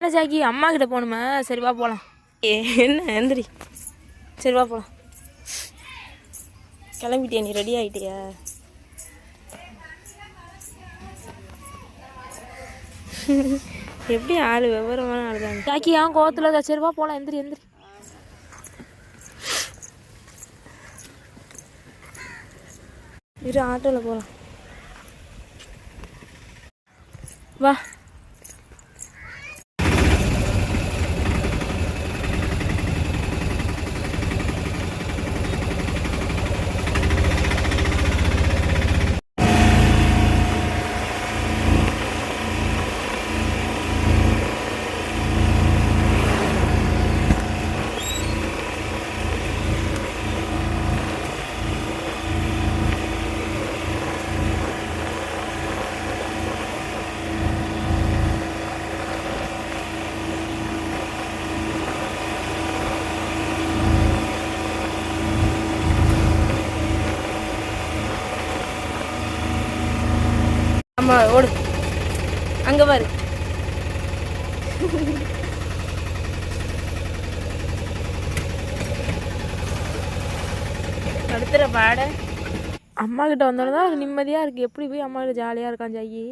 என்ன ஜாக்கி அம்மா கிட்ட போகணுமா? சரி வா போகலாம். என்ன எந்திரி, சரி வா போகலாம். கிளம்பிட்டியா? நீ ரெடி ஆகிட்டியா? எப்படி ஆள் விவரமான ஆள் தான் ஜாக்கி. ஏன் கோவத்தில்? சரி வா போகலாம். எந்திரி எந்திரி. இரு ஆட்டோவில் போகலாம். வா. அம்மா ஓடு, அங்கே பாரு. படுத்துற பாட. அம்மா கிட்ட வந்தோன்னா தான் நிம்மதியாக இருக்குது. எப்படி போய் அம்மா கிட்ட ஜாலியாக இருக்கான் ஜாயி.